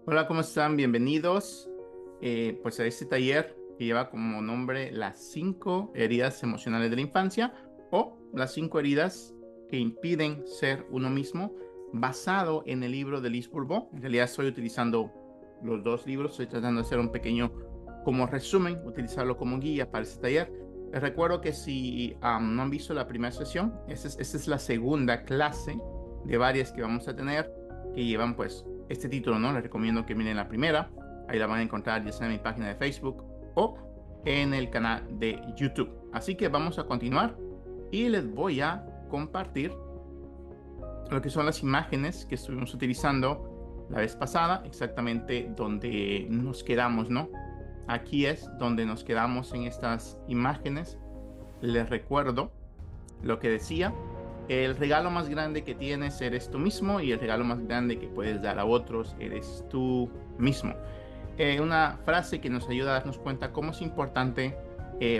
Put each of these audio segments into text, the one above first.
Hola, ¿cómo están? Bienvenidos pues a este taller que lleva como nombre las 5 heridas emocionales de la infancia o las 5 heridas que impiden ser uno mismo, basado en el libro de Liz Bourbeau. En realidad estoy utilizando los dos libros, estoy tratando de hacer un pequeño como resumen, utilizarlo como guía para este taller. Les recuerdo que si no han visto la primera sesión, esta es la segunda clase de varias que vamos a tener que llevan pues este título, ¿no? Les recomiendo que miren la primera. Ahí la van a encontrar ya sea en mi página de Facebook o en el canal de YouTube. Así que vamos a continuar y les voy a compartir lo que son las imágenes que estuvimos utilizando la vez pasada, exactamente donde nos quedamos, ¿no? Aquí es donde nos quedamos en estas imágenes. Les recuerdo lo que decía. El regalo más grande que tienes eres tú mismo y el regalo más grande que puedes dar a otros eres tú mismo. Una frase que nos ayuda a darnos cuenta cómo es importante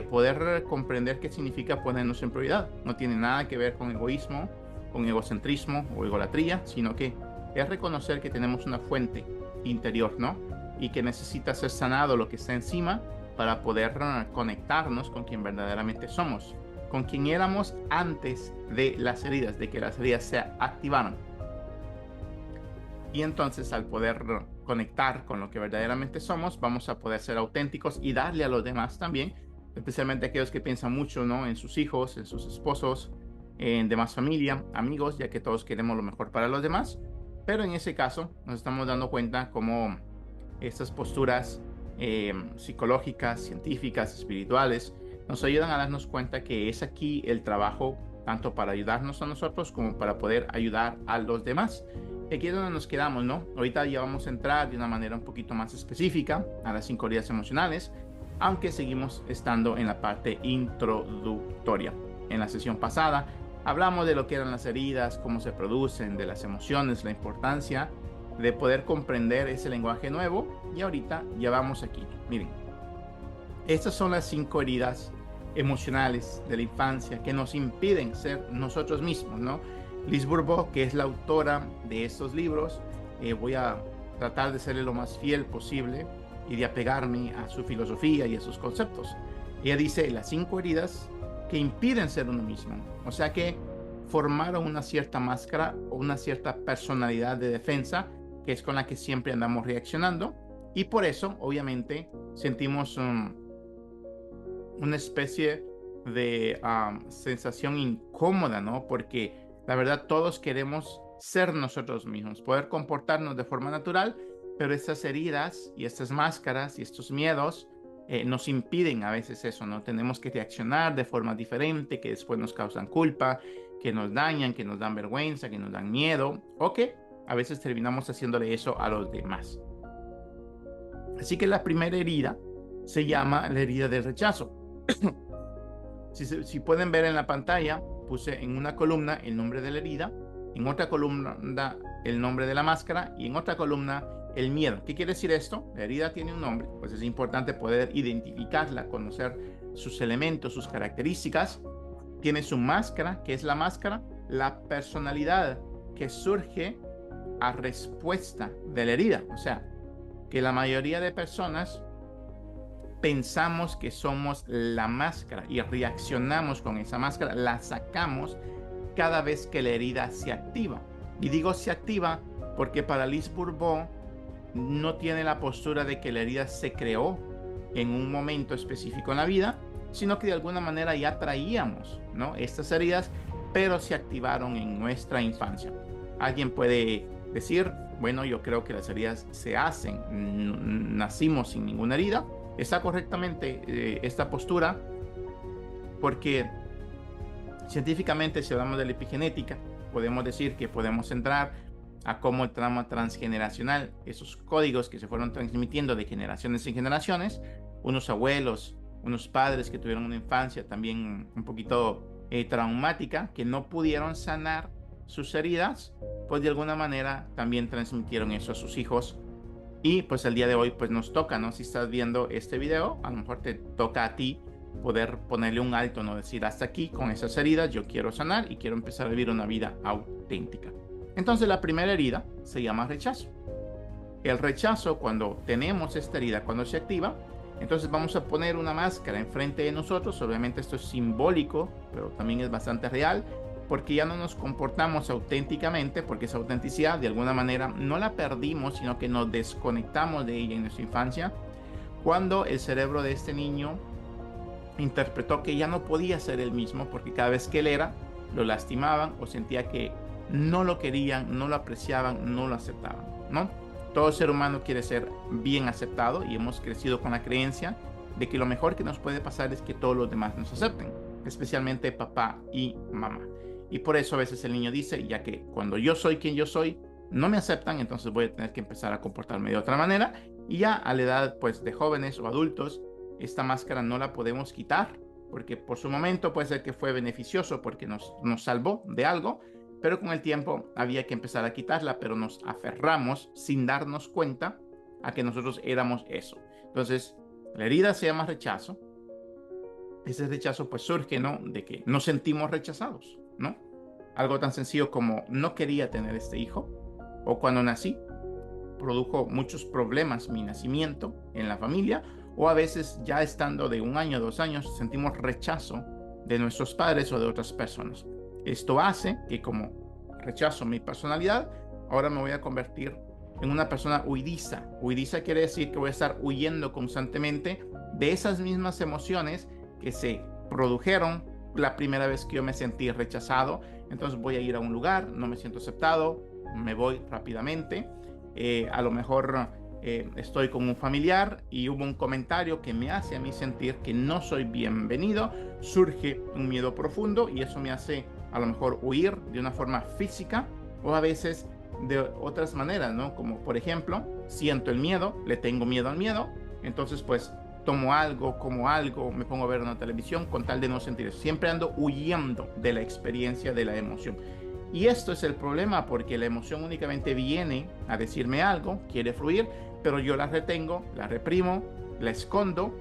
poder comprender qué significa ponernos en prioridad. No tiene nada que ver con egoísmo, con egocentrismo o egolatría, sino que es reconocer que tenemos una fuente interior, ¿no? Y que necesita ser sanado lo que está encima para poder conectarnos con quien verdaderamente somos, con quien éramos antes de las heridas, de que las heridas se activaron. Y entonces al poder conectar con lo que verdaderamente somos, vamos a poder ser auténticos y darle a los demás también, especialmente aquellos que piensan mucho, ¿no? En sus hijos, en sus esposos, en demás familia, amigos, ya que todos queremos lo mejor para los demás. Pero en ese caso nos estamos dando cuenta cómo estas posturas psicológicas, científicas, espirituales, nos ayudan a darnos cuenta que es aquí el trabajo tanto para ayudarnos a nosotros como para poder ayudar a los demás. Aquí es donde nos quedamos, ¿no? Ahorita ya vamos a entrar de una manera un poquito más específica a las 5 heridas emocionales, aunque seguimos estando en la parte introductoria. En la sesión pasada hablamos de lo que eran las heridas, cómo se producen, de las emociones, la importancia de poder comprender ese lenguaje nuevo, y ahorita ya vamos aquí. Miren, estas son las 5 heridas emocionales de la infancia que nos impiden ser nosotros mismos, ¿no? Liz Bourbeau, que es la autora de estos libros, voy a tratar de serle lo más fiel posible y de apegarme a su filosofía y a sus conceptos. Ella dice las 5 heridas que impiden ser uno mismo, o sea que formaron una cierta máscara o una cierta personalidad de defensa que es con la que siempre andamos reaccionando, y por eso obviamente sentimos una especie de sensación incómoda, ¿no? Porque la verdad todos queremos ser nosotros mismos, poder comportarnos de forma natural, pero estas heridas y estas máscaras y estos miedos nos impiden a veces eso, ¿no? Tenemos que reaccionar de forma diferente, que después nos causan culpa, que nos dañan, que nos dan vergüenza, que nos dan miedo, o que a veces terminamos haciéndole eso a los demás. Así que la primera herida se llama la herida del rechazo. Si pueden ver en la pantalla, puse en una columna el nombre de la herida, en otra columna el nombre de la máscara y en otra columna el miedo. ¿Qué quiere decir esto? La herida tiene un nombre, pues es importante poder identificarla, conocer sus elementos, sus características. Tiene su máscara, que es la máscara, la personalidad que surge a respuesta de la herida. O sea, que la mayoría de personas pensamos que somos la máscara y reaccionamos con esa máscara, la sacamos cada vez que la herida se activa. Y digo se activa porque para Liz Bourbeau no tiene la postura de que la herida se creó en un momento específico en la vida, sino que de alguna manera ya traíamos, ¿no? Estas heridas, pero se activaron en nuestra infancia. Alguien puede decir, bueno, yo creo que las heridas se hacen, nacimos sin ninguna herida. Está correctamente esta postura porque científicamente, si hablamos de la epigenética, podemos decir que podemos entrar a cómo el trauma transgeneracional, esos códigos que se fueron transmitiendo de generaciones en generaciones, unos abuelos, unos padres que tuvieron una infancia también un poquito traumática, que no pudieron sanar sus heridas, pues de alguna manera también transmitieron eso a sus hijos. Y pues el día de hoy pues nos toca, ¿no? Si estás viendo este video, a lo mejor te toca a ti poder ponerle un alto, ¿no? Decir hasta aquí con esas heridas, yo quiero sanar y quiero empezar a vivir una vida auténtica. Entonces la primera herida se llama rechazo. el rechazo, cuando tenemos esta herida, cuando se activa, entonces vamos a poner una máscara enfrente de nosotros. Obviamente esto es simbólico, pero también es bastante real, porque ya no nos comportamos auténticamente, porque esa autenticidad de alguna manera no la perdimos, sino que nos desconectamos de ella en nuestra infancia, cuando el cerebro de este niño interpretó que ya no podía ser el mismo, porque cada vez que él era, lo lastimaban o sentía que no lo querían, no lo apreciaban, no lo aceptaban, ¿no? Todo ser humano quiere ser bien aceptado y hemos crecido con la creencia de que lo mejor que nos puede pasar es que todos los demás nos acepten, especialmente papá y mamá. Y por eso a veces el niño dice, ya que cuando yo soy quien yo soy, no me aceptan, entonces voy a tener que empezar a comportarme de otra manera. Y ya a la edad pues de jóvenes o adultos, esta máscara no la podemos quitar, porque por su momento puede ser que fue beneficioso porque nos salvó de algo, pero con el tiempo había que empezar a quitarla, pero nos aferramos sin darnos cuenta a que nosotros éramos eso. Entonces, la herida se llama rechazo. Ese rechazo pues surge, ¿no? De que nos sentimos rechazados, ¿no? Algo tan sencillo como no quería tener este hijo, o cuando nací, produjo muchos problemas mi nacimiento en la familia, o a veces ya estando de 1 año, 2 años, sentimos rechazo de nuestros padres o de otras personas. Esto hace que como rechazo mi personalidad, ahora me voy a convertir en una persona huidiza. Huidiza quiere decir que voy a estar huyendo constantemente de esas mismas emociones que se produjeron la primera vez que yo me sentí rechazado. Entonces voy a ir a un lugar, no me siento aceptado, me voy rápidamente. A lo mejor estoy con un familiar y hubo un comentario que me hace a mí sentir que no soy bienvenido, surge un miedo profundo y eso me hace a lo mejor huir de una forma física o a veces de otras maneras, ¿no? Como por ejemplo, siento el miedo, le tengo miedo al miedo, entonces pues tomo algo, como algo, me pongo a ver una televisión con tal de no sentir eso. Siempre ando huyendo de la experiencia, de la emoción. Y esto es el problema porque la emoción únicamente viene a decirme algo, quiere fluir, pero yo la retengo, la reprimo, la escondo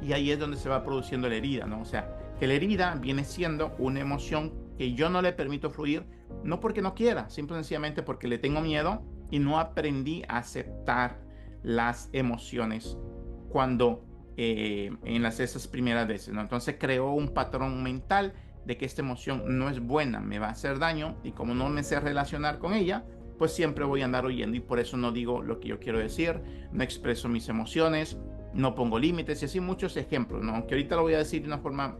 y ahí es donde se va produciendo la herida, ¿no? O sea, que la herida viene siendo una emoción que yo no le permito fluir, no porque no quiera, simple y sencillamente porque le tengo miedo y no aprendí a aceptar las emociones cuando en esas primeras veces, ¿no? Entonces creó un patrón mental de que esta emoción no es buena, me va a hacer daño y como no me sé relacionar con ella, pues siempre voy a andar huyendo y por eso no digo lo que yo quiero decir, no expreso mis emociones, no pongo límites y así muchos ejemplos, ¿no? Aunque ahorita lo voy a decir de una forma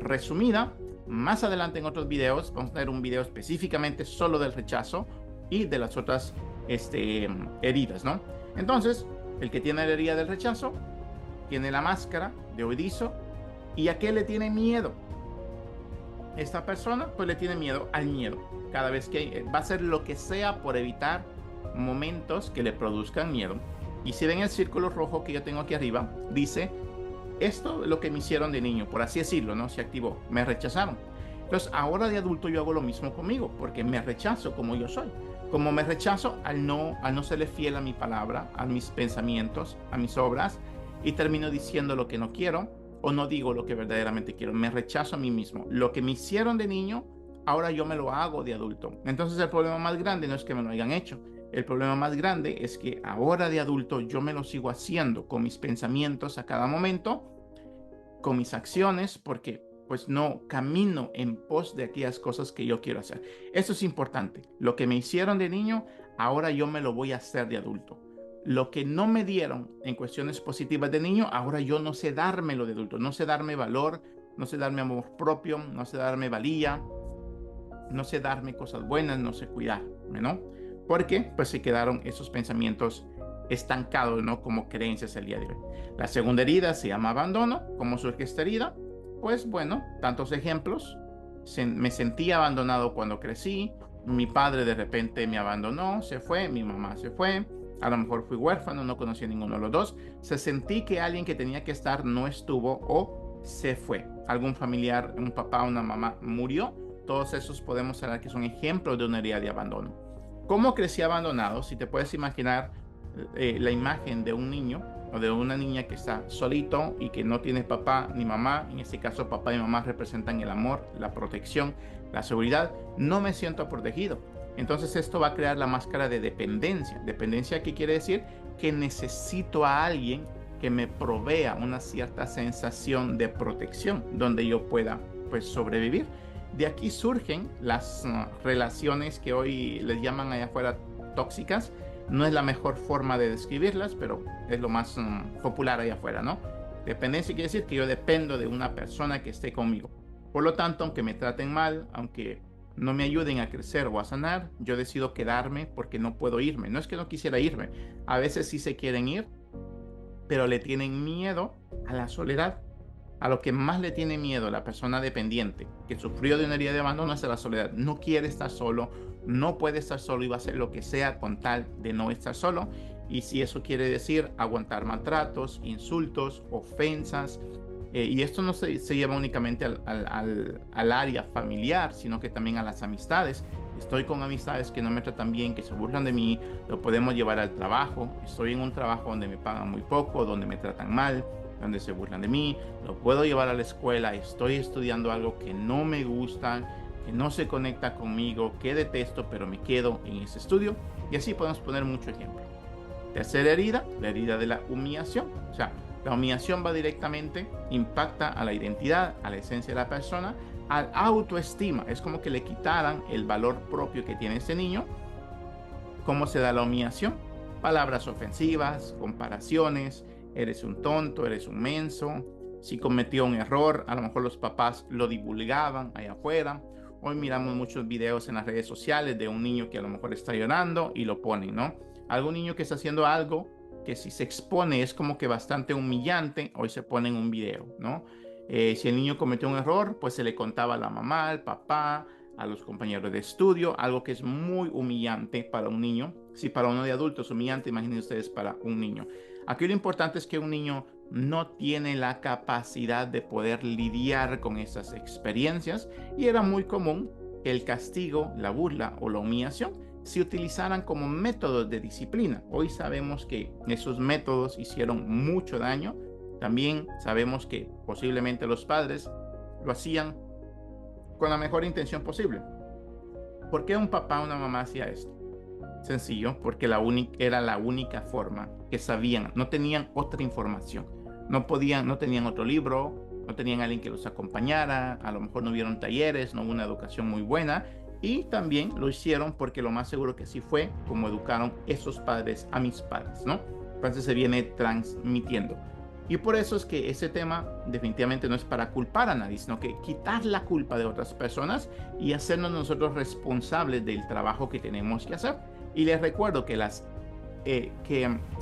resumida, más adelante en otros videos vamos a tener un video específicamente solo del rechazo y de las otras heridas, ¿no? Entonces, el que tiene la herida del rechazo tiene la máscara de huidizo. ¿Y a qué le tiene miedo? Esta persona pues le tiene miedo al miedo. Cada vez que va a hacer lo que sea por evitar momentos que le produzcan miedo. Y si ven el círculo rojo que yo tengo aquí arriba, dice, esto es lo que me hicieron de niño, por así decirlo, ¿no? Se activó, me rechazaron. Entonces ahora de adulto yo hago lo mismo conmigo, porque me rechazo como yo soy. Como me rechazo al no serle fiel a mi palabra, a mis pensamientos, a mis obras, y termino diciendo lo que no quiero, o no digo lo que verdaderamente quiero, me rechazo a mí mismo. Lo que me hicieron de niño, ahora yo me lo hago de adulto. Entonces el problema más grande no es que me lo hayan hecho. El problema más grande es que ahora de adulto yo me lo sigo haciendo con mis pensamientos a cada momento, con mis acciones, porque pues no camino en pos de aquellas cosas que yo quiero hacer. Eso es importante. Lo que me hicieron de niño, ahora yo me lo voy a hacer de adulto. Lo que no me dieron en cuestiones positivas de niño, ahora yo no sé dármelo de adulto, no sé darme valor, no sé darme amor propio, no sé darme valía, no sé darme cosas buenas, no sé cuidarme, ¿no? Porque pues se quedaron esos pensamientos estancados, ¿no? Como creencias el día de hoy. La segunda herida se llama abandono. ¿Cómo surge esta herida? Pues bueno, tantos ejemplos. Me sentí abandonado cuando crecí, mi padre de repente me abandonó, se fue, mi mamá se fue. A lo mejor fui huérfano, no conocí a ninguno de los dos. Sentí que alguien que tenía que estar no estuvo o se fue. Algún familiar, un papá, una mamá murió. Todos esos podemos hablar que son ejemplos de una herida de abandono. ¿Cómo crecí abandonado? Si te puedes imaginar la imagen de un niño o de una niña que está solito y que no tiene papá ni mamá. En este caso, papá y mamá representan el amor, la protección, la seguridad. No me siento protegido. Entonces esto va a crear la máscara de dependencia. Dependencia, ¿qué quiere decir? Que necesito a alguien que me provea una cierta sensación de protección donde yo pueda pues sobrevivir. De aquí surgen las relaciones que hoy les llaman allá afuera tóxicas. No es la mejor forma de describirlas, pero es lo más popular allá afuera, ¿no? Dependencia quiere decir que yo dependo de una persona que esté conmigo. Por lo tanto, aunque me traten mal, aunque no me ayuden a crecer o a sanar, yo decido quedarme porque no puedo irme. No es que no quisiera irme. A veces sí se quieren ir, pero le tienen miedo a la soledad. A lo que más le tiene miedo a la persona dependiente que sufrió de una herida de abandono es a la soledad. No quiere estar solo, no puede estar solo y va a hacer lo que sea con tal de no estar solo. Y si eso quiere decir aguantar maltratos, insultos, ofensas, y esto no se lleva únicamente al área familiar, sino que también a las amistades. Estoy con amistades que no me tratan bien, que se burlan de mí, lo podemos llevar al trabajo. Estoy en un trabajo donde me pagan muy poco, donde me tratan mal, donde se burlan de mí, lo puedo llevar a la escuela. Estoy estudiando algo que no me gusta, que no se conecta conmigo, que detesto, pero me quedo en ese estudio. Y así podemos poner mucho ejemplo. Tercera herida, la herida de la humillación. O sea, la humillación va directamente, impacta a la identidad, a la esencia de la persona, a la autoestima. Es como que le quitaran el valor propio que tiene ese niño. ¿Cómo se da la humillación? Palabras ofensivas, comparaciones, eres un tonto, eres un menso. Si cometió un error, a lo mejor los papás lo divulgaban allá afuera. Hoy miramos muchos videos en las redes sociales de un niño que a lo mejor está llorando y lo ponen, ¿no? Algún niño que está haciendo algo que si se expone es como que bastante humillante, hoy se pone en un video, ¿no? Si el niño cometió un error, pues se le contaba a la mamá, al papá, a los compañeros de estudio, algo que es muy humillante para un niño. Si para uno de adultos es humillante, imaginen ustedes para un niño. Aquí lo importante es que un niño no tiene la capacidad de poder lidiar con esas experiencias y era muy común que el castigo, la burla o la humillación se utilizaran como métodos de disciplina. Hoy sabemos que esos métodos hicieron mucho daño. También sabemos que posiblemente los padres lo hacían con la mejor intención posible. ¿Por qué un papá o una mamá hacía esto? Sencillo, porque era la única forma que sabían, no tenían otra información, no tenían otro libro, no tenían alguien que los acompañara, a lo mejor no vieron talleres, no hubo una educación muy buena, y también lo hicieron porque lo más seguro que sí fue como educaron esos padres a mis padres, ¿no? Entonces se viene transmitiendo. Y por eso es que ese tema definitivamente no es para culpar a nadie, sino que quitar la culpa de otras personas y hacernos nosotros responsables del trabajo que tenemos que hacer. Y les recuerdo que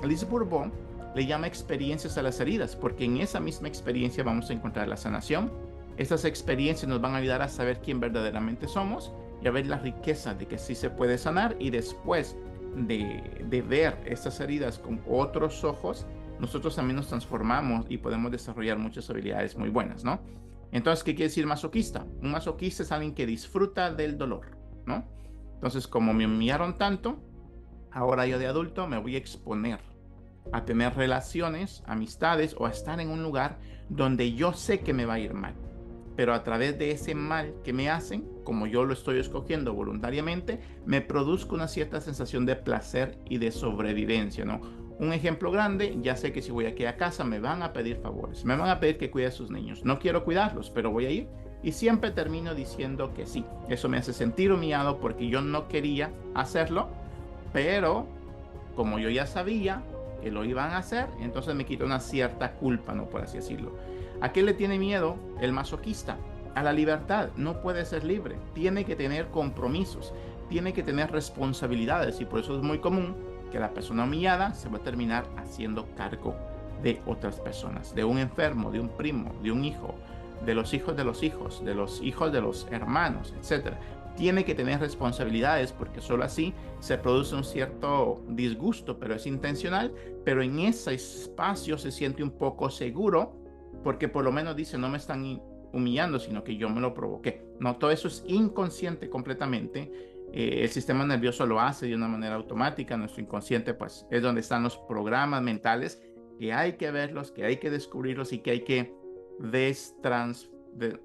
Liz Bourbeau le llama experiencias a las heridas, porque en esa misma experiencia vamos a encontrar la sanación. Estas experiencias nos van a ayudar a saber quién verdaderamente somos y a ver la riqueza de que sí se puede sanar, y después de ver estas heridas con otros ojos, nosotros también nos transformamos y podemos desarrollar muchas habilidades muy buenas, ¿no? Entonces, ¿qué quiere decir masoquista? Un masoquista es alguien que disfruta del dolor, ¿no? Entonces, como me humillaron tanto, ahora yo de adulto me voy a exponer a tener relaciones, amistades o a estar en un lugar donde yo sé que me va a ir mal. Pero a través de ese mal que me hacen, como yo lo estoy escogiendo voluntariamente, me produzco una cierta sensación de placer y de sobrevivencia, ¿no? Un ejemplo grande, ya sé que si voy aquí a casa me van a pedir favores, me van a pedir que cuide a sus niños. No quiero cuidarlos, pero voy a ir y siempre termino diciendo que sí. Eso me hace sentir humillado porque yo no quería hacerlo, pero como yo ya sabía que lo iban a hacer, entonces me quita una cierta culpa, ¿no? Por así decirlo. ¿A qué le tiene miedo el masoquista? A la libertad. No puede ser libre. Tiene que tener compromisos, tiene que tener responsabilidades, y por eso es muy común que la persona humillada se va a terminar haciendo cargo de otras personas, de un enfermo, de un primo, de un hijo, de los hijos de los hijos, de los hijos de los hermanos, etc. Tiene que tener responsabilidades porque solo así se produce un cierto disgusto, pero es intencional, pero en ese espacio se siente un poco seguro porque por lo menos dice, no me están humillando, sino que yo me lo provoqué. No, todo eso es inconsciente completamente. El sistema nervioso lo hace de una manera automática. Nuestro inconsciente pues es donde están los programas mentales, que hay que verlos, que hay que descubrirlos y que hay que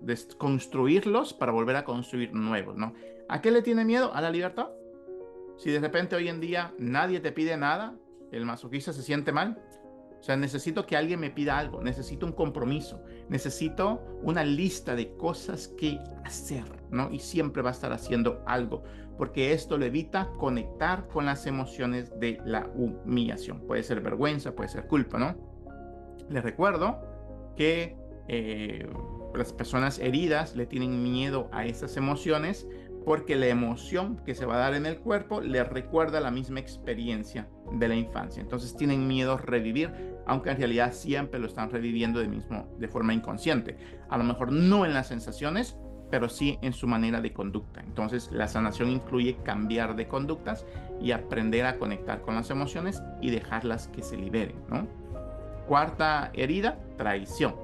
desconstruirlos para volver a construir nuevos, ¿no? ¿A qué le tiene miedo? A la libertad. Si de repente hoy en día nadie te pide nada, el masoquista se siente mal. O sea, necesito que alguien me pida algo, necesito un compromiso, necesito una lista de cosas que hacer, ¿no? Y siempre va a estar haciendo algo, porque esto le evita conectar con las emociones de la humillación. Puede ser vergüenza, puede ser culpa, ¿no? Les recuerdo que las personas heridas le tienen miedo a esas emociones porque la emoción que se va a dar en el cuerpo le recuerda la misma experiencia de la infancia. Entonces tienen miedo a revivir, aunque en realidad siempre lo están reviviendo de forma inconsciente. A lo mejor no en las sensaciones, pero sí en su manera de conducta. Entonces la sanación incluye cambiar de conductas y aprender a conectar con las emociones y dejarlas que se liberen, ¿no? Cuarta herida, traición,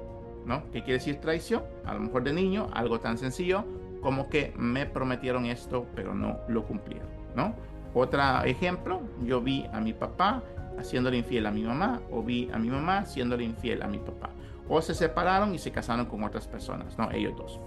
¿no? ¿Qué quiere decir traición? A lo mejor de niño, algo tan sencillo como que me prometieron esto, pero no lo cumplieron, ¿no? Otro ejemplo, yo vi a mi papá haciéndole infiel a mi mamá, o vi a mi mamá haciéndole infiel a mi papá, o se separaron y se casaron con otras personas, ¿no? Ellos dos.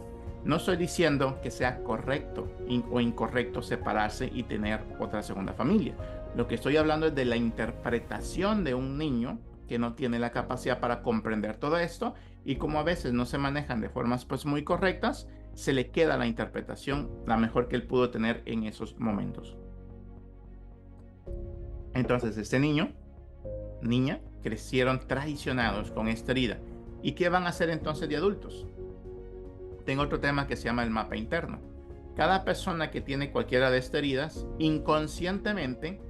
No estoy diciendo que sea correcto o incorrecto separarse y tener otra segunda familia. Lo que estoy hablando es de la interpretación de un niño que no tiene la capacidad para comprender todo esto, y como a veces no se manejan de formas pues muy correctas, se le queda la interpretación la mejor que él pudo tener en esos momentos. Entonces este niño, niña, crecieron traicionados con esta herida. ¿Y qué van a hacer entonces de adultos? Tengo otro tema que se llama el mapa interno. Cada persona que tiene cualquiera de estas heridas, inconscientemente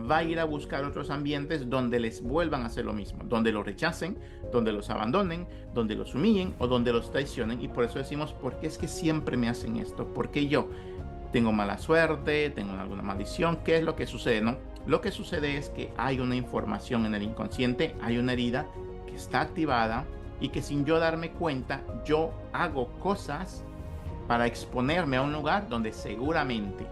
va a ir a buscar otros ambientes donde les vuelvan a hacer lo mismo, donde los rechacen, donde los abandonen, donde los humillen o donde los traicionen. Y por eso decimos, ¿por qué es que siempre me hacen esto? ¿Por qué yo? ¿Tengo mala suerte? ¿Tengo alguna maldición? ¿Qué es lo que sucede, no? Lo que sucede es que hay una información en el inconsciente, hay una herida que está activada y que sin yo darme cuenta, yo hago cosas para exponerme a un lugar donde seguramente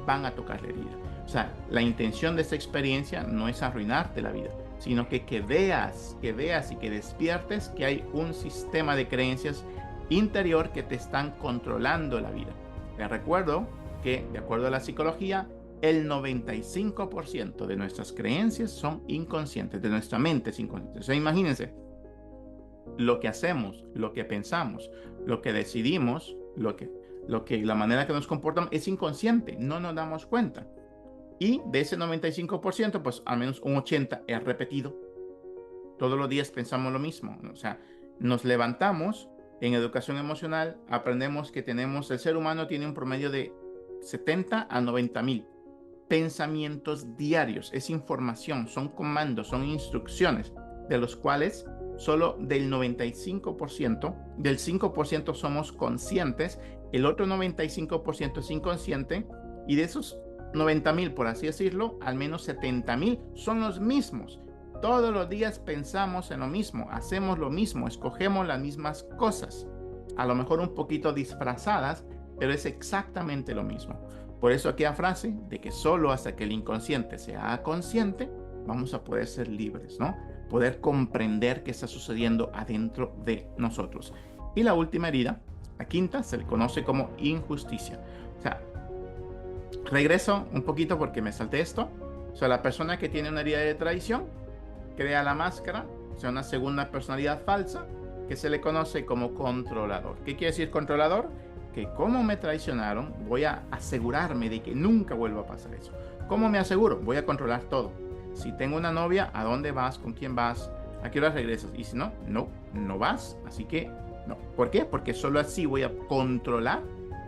van a tocar la herida. O sea, la intención de esta experiencia no es arruinarte la vida, sino que veas y que despiertes que hay un sistema de creencias interior que te están controlando la vida. Les recuerdo que, de acuerdo a la psicología, el 95% de nuestras creencias son inconscientes, de nuestra mente es inconsciente. O sea, imagínense, lo que hacemos, lo que pensamos, lo que decidimos, la manera que nos comportamos es inconsciente, no nos damos cuenta. Y de ese 95%, pues al menos un 80% es repetido. Todos los días pensamos lo mismo. O sea, nos levantamos en educación emocional, aprendemos que el ser humano tiene un promedio de 70 a 90 mil pensamientos diarios. Es información, son comandos, son instrucciones, de los cuales solo del 95%, del 5% somos conscientes, el otro 95% es inconsciente, y de esos 90 mil, por así decirlo, al menos 70 mil son los mismos. Todos los días pensamos en lo mismo, hacemos lo mismo, escogemos las mismas cosas, a lo mejor un poquito disfrazadas, pero es exactamente lo mismo. Por eso aquella frase de que solo hasta que el inconsciente sea consciente, vamos a poder ser libres, ¿no? Poder comprender qué está sucediendo adentro de nosotros. Y la última herida, la quinta, se le conoce como injusticia. O sea, regreso un poquito porque me salté esto. O sea, la persona que tiene una herida de traición crea la máscara, o sea, una segunda personalidad falsa que se le conoce como controlador. ¿Qué quiere decir controlador? Que como me traicionaron, voy a asegurarme de que nunca vuelva a pasar eso. ¿Cómo me aseguro? Voy a controlar todo. Si tengo una novia, ¿a dónde vas? ¿Con quién vas? ¿A qué hora regresas? Y si no, no vas. Así que no. ¿Por qué? Porque solo así voy a controlar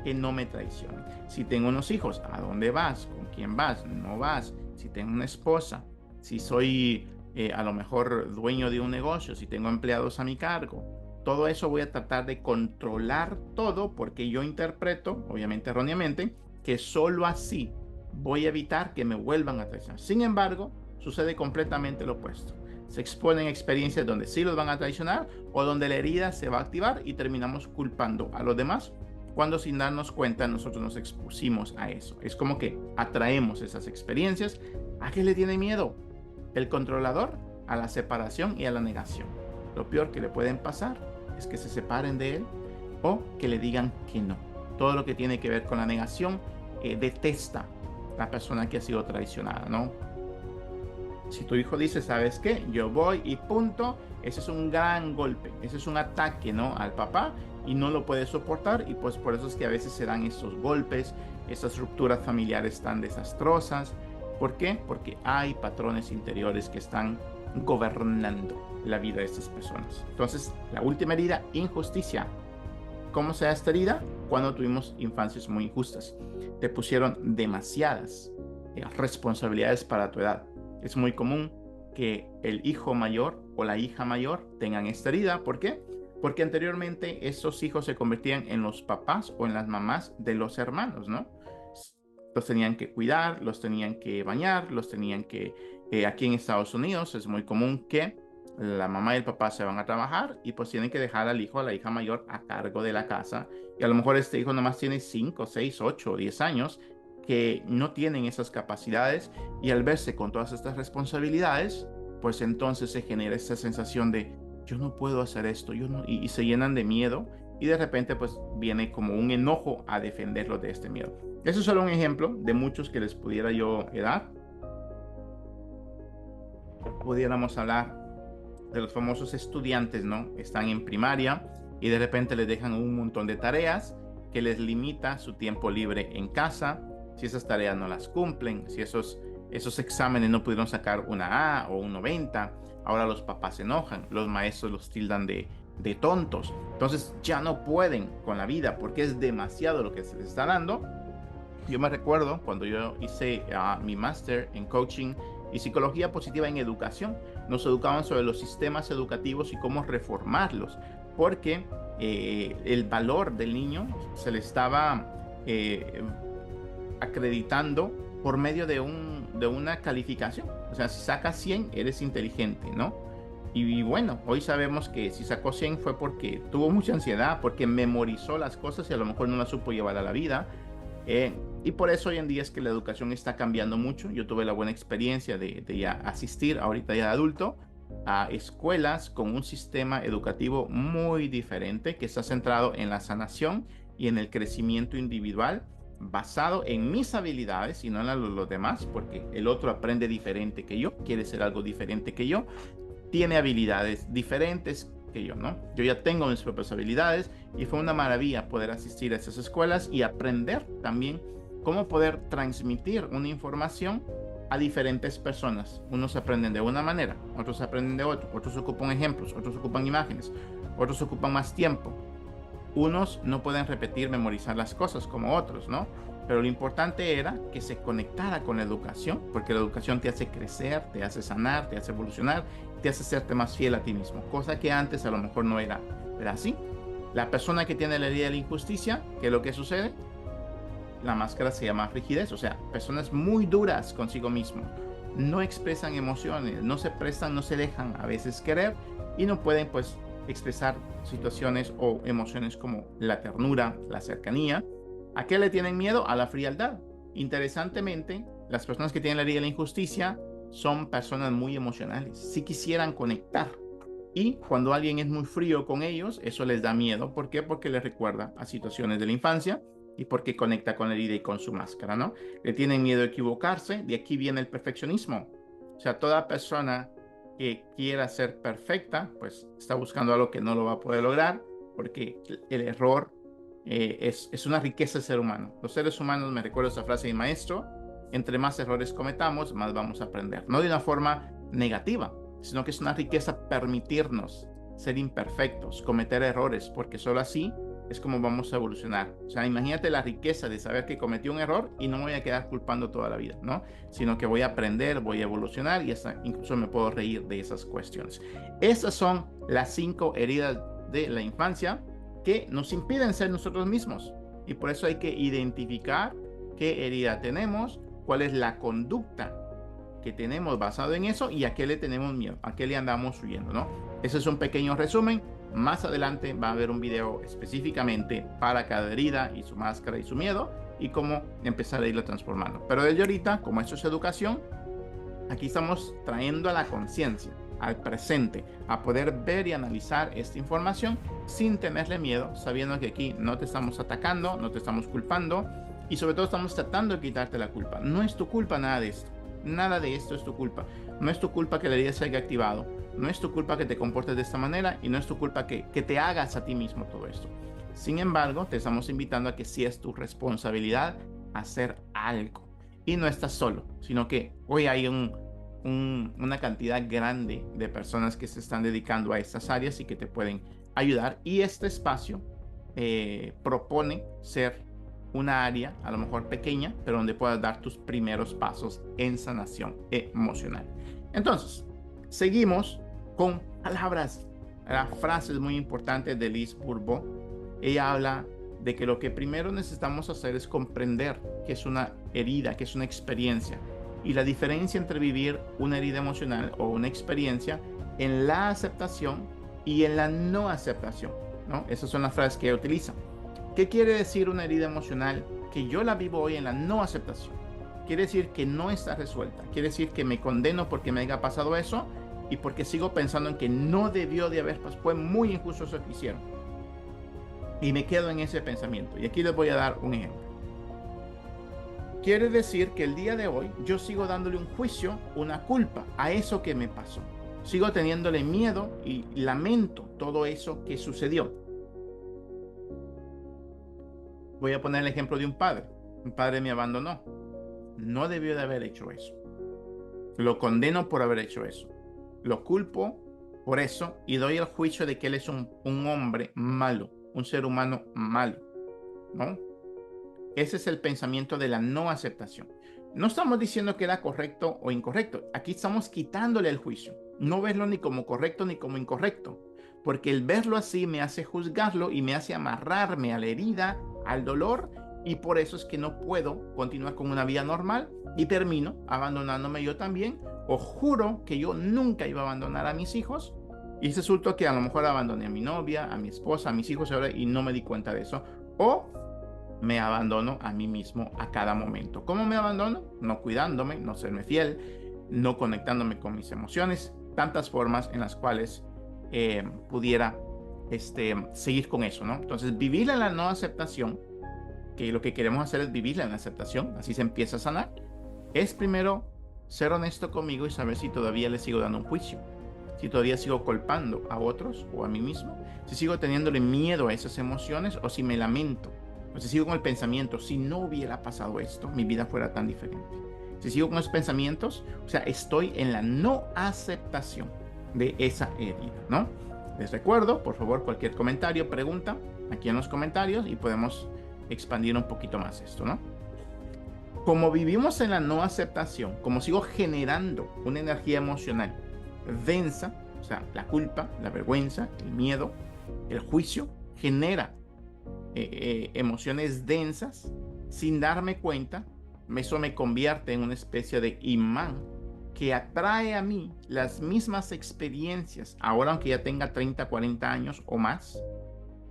que no me traicionen. Si tengo unos hijos, ¿a dónde vas? ¿Con quién vas? No vas. Si tengo una esposa, si soy a lo mejor dueño de un negocio, si tengo empleados a mi cargo, todo eso voy a tratar de controlar todo, porque yo interpreto, obviamente erróneamente, que solo así voy a evitar que me vuelvan a traicionar. Sin embargo, sucede completamente lo opuesto. Se exponen experiencias donde sí los van a traicionar o donde la herida se va a activar y terminamos culpando a los demás, cuando sin darnos cuenta nosotros nos expusimos a eso. Es como que atraemos esas experiencias. ¿A qué le tiene miedo el controlador? A la separación y a la negación. Lo peor que le pueden pasar es que se separen de él o que le digan que no. Todo lo que tiene que ver con la negación detesta la persona que ha sido traicionada, ¿no? Si tu hijo dice, ¿sabes qué? Yo voy y punto, ese es un gran golpe, ese es un ataque, ¿no? Al papá y no lo puede soportar y pues por eso es que a veces se dan estos golpes, esas rupturas familiares tan desastrosas. ¿Por qué? Porque hay patrones interiores que están gobernando la vida de estas personas. Entonces, la última herida, injusticia. ¿Cómo se da esta herida? Cuando tuvimos infancias muy injustas. Te pusieron demasiadas responsabilidades para tu edad. Es muy común que el hijo mayor o la hija mayor tengan esta herida. ¿Por qué? Porque anteriormente estos hijos se convertían en los papás o en las mamás de los hermanos, ¿no? Los tenían que cuidar, los tenían que bañar, los tenían que... aquí en Estados Unidos es muy común que la mamá y el papá se van a trabajar y pues tienen que dejar al hijo o a la hija mayor a cargo de la casa. Y a lo mejor este hijo nomás tiene 5, 6, 8 o 10 años que no tienen esas capacidades y al verse con todas estas responsabilidades, pues entonces se genera esta sensación de yo no puedo hacer esto, yo no, y se llenan de miedo y de repente pues viene como un enojo a defenderlo de este miedo. Eso es solo un ejemplo de muchos que les pudiera yo dar. Pudiéramos hablar de los famosos estudiantes, ¿no? Están en primaria y de repente les dejan un montón de tareas que les limita su tiempo libre en casa. Si esas tareas no las cumplen, si esos exámenes no pudieron sacar una A o un 90, ahora los papás se enojan, los maestros los tildan de tontos. Entonces ya no pueden con la vida porque es demasiado lo que se les está dando. Yo me recuerdo cuando yo hice mi máster en coaching y psicología positiva en educación, nos educaban sobre los sistemas educativos y cómo reformarlos, porque el valor del niño se le estaba acreditando por medio de una calificación. O sea, si sacas 100, eres inteligente, ¿no? Y bueno, hoy sabemos que si sacó 100 fue porque tuvo mucha ansiedad, porque memorizó las cosas y a lo mejor no las supo llevar a la vida. Y por eso hoy en día es que la educación está cambiando mucho. Yo tuve la buena experiencia de ya asistir, ahorita ya de adulto, a escuelas con un sistema educativo muy diferente que está centrado en la sanación y en el crecimiento individual basado en mis habilidades y no en las de los demás, porque el otro aprende diferente que yo, quiere ser algo diferente que yo, tiene habilidades diferentes que yo, ¿no? Yo ya tengo mis propias habilidades y fue una maravilla poder asistir a esas escuelas y aprender también cómo poder transmitir una información a diferentes personas. Unos aprenden de una manera, otros aprenden de otra, otros ocupan ejemplos, otros ocupan imágenes, otros ocupan más tiempo. Unos no pueden repetir, memorizar las cosas como otros, ¿no? Pero lo importante era que se conectara con la educación, porque la educación te hace crecer, te hace sanar, te hace evolucionar, te hace serte más fiel a ti mismo, cosa que antes a lo mejor no era así. La persona que tiene la herida de la injusticia, ¿qué es lo que sucede? La máscara se llama rigidez, o sea, personas muy duras consigo mismo, no expresan emociones, no se prestan, no se dejan a veces querer y no pueden pues expresar situaciones o emociones como la ternura, la cercanía. ¿A qué le tienen miedo? A la frialdad. Interesantemente, las personas que tienen la herida de la injusticia son personas muy emocionales, si quisieran conectar. Y cuando alguien es muy frío con ellos, eso les da miedo. ¿Por qué? Porque les recuerda a situaciones de la infancia y porque conecta con la herida y con su máscara, ¿no? Le tienen miedo a equivocarse, de aquí viene el perfeccionismo. O sea, toda persona que quiera ser perfecta, pues está buscando algo que no lo va a poder lograr, porque el error es una riqueza del ser humano. Los seres humanos, me recuerdo esa frase de mi maestro, entre más errores cometamos, más vamos a aprender. No de una forma negativa, sino que es una riqueza permitirnos ser imperfectos, cometer errores, porque solo así es como vamos a evolucionar. O sea, imagínate la riqueza de saber que cometí un error y no me voy a quedar culpando toda la vida, ¿no? Sino que voy a aprender, voy a evolucionar y hasta incluso me puedo reír de esas cuestiones. Esas son las 5 heridas de la infancia que nos impiden ser nosotros mismos. Y por eso hay que identificar qué herida tenemos, cuál es la conducta que tenemos basado en eso y a qué le tenemos miedo, a qué le andamos huyendo, ¿no? Ese es un pequeño resumen. Más adelante va a haber un video específicamente para cada herida y su máscara y su miedo y cómo empezar a irlo transformando. Pero desde ahorita, como esto es educación, aquí estamos trayendo a la conciencia, al presente, a poder ver y analizar esta información sin tenerle miedo, sabiendo que aquí no te estamos atacando, no te estamos culpando, Y sobre todo estamos tratando de quitarte la culpa. No es tu culpa nada de esto. Nada de esto es tu culpa. No es tu culpa que la herida se haya activado. No es tu culpa que te comportes de esta manera y no es tu culpa que te hagas a ti mismo todo esto. Sin embargo, te estamos invitando a que sí es tu responsabilidad hacer algo. Y no estás solo, sino que hoy hay una cantidad grande de personas que se están dedicando a estas áreas y que te pueden ayudar. Y este espacio propone ser una área, a lo mejor pequeña, pero donde puedas dar tus primeros pasos en sanación emocional. Entonces, seguimos con palabras, frases muy importantes de Liz Bourbeau. Ella habla de que lo que primero necesitamos hacer es comprender que es una herida, que es una experiencia, y la diferencia entre vivir una herida emocional o una experiencia en la aceptación y en la no aceptación, ¿no? Esas son las frases que ella utiliza. ¿Qué quiere decir una herida emocional? Que yo la vivo hoy en la no aceptación. Quiere decir que no está resuelta. Quiere decir que me condeno porque me haya pasado eso y porque sigo pensando en que no debió de haber pasado. Fue muy injusto eso que hicieron. Y me quedo en ese pensamiento. Y aquí les voy a dar un ejemplo. Quiere decir que el día de hoy yo sigo dándole un juicio, una culpa a eso que me pasó. Sigo teniéndole miedo y lamento todo eso que sucedió. Voy a poner el ejemplo de un padre. Un padre me abandonó. No debió de haber hecho eso. Lo condeno por haber hecho eso. Lo culpo por eso y doy el juicio de que él es un hombre malo, un ser humano malo, ¿no? Ese es el pensamiento de la no aceptación. No estamos diciendo que era correcto o incorrecto. Aquí estamos quitándole el juicio. No verlo ni como correcto ni como incorrecto. Porque el verlo así me hace juzgarlo y me hace amarrarme a la herida, al dolor. Y por eso es que no puedo continuar con una vida normal y termino abandonándome yo también. O juro que yo nunca iba a abandonar a mis hijos. Y resultó que a lo mejor abandoné a mi novia, a mi esposa, a mis hijos ahora y no me di cuenta de eso. O me abandono a mí mismo a cada momento. ¿Cómo me abandono? No cuidándome, no serme fiel, no conectándome con mis emociones, tantas formas en las cuales pudiera seguir con eso, ¿no? Entonces, vivir en la no aceptación, que lo que queremos hacer es vivir en la aceptación, así se empieza a sanar, es primero ser honesto conmigo y saber si todavía le sigo dando un juicio, si todavía sigo culpando a otros o a mí mismo, si sigo teniéndole miedo a esas emociones o si me lamento. O si sigo con el pensamiento, si no hubiera pasado esto, mi vida fuera tan diferente. Si sigo con los pensamientos, o sea, estoy en la no aceptación de esa herida, ¿no? Les recuerdo, por favor, cualquier comentario, pregunta, aquí en los comentarios y podemos expandir un poquito más esto, ¿no? Como vivimos en la no aceptación, como sigo generando una energía emocional densa, o sea, la culpa, la vergüenza, el miedo, el juicio, genera emociones densas, sin darme cuenta, eso me convierte en una especie de imán que atrae a mí las mismas experiencias, ahora aunque ya tenga 30, 40 años o más,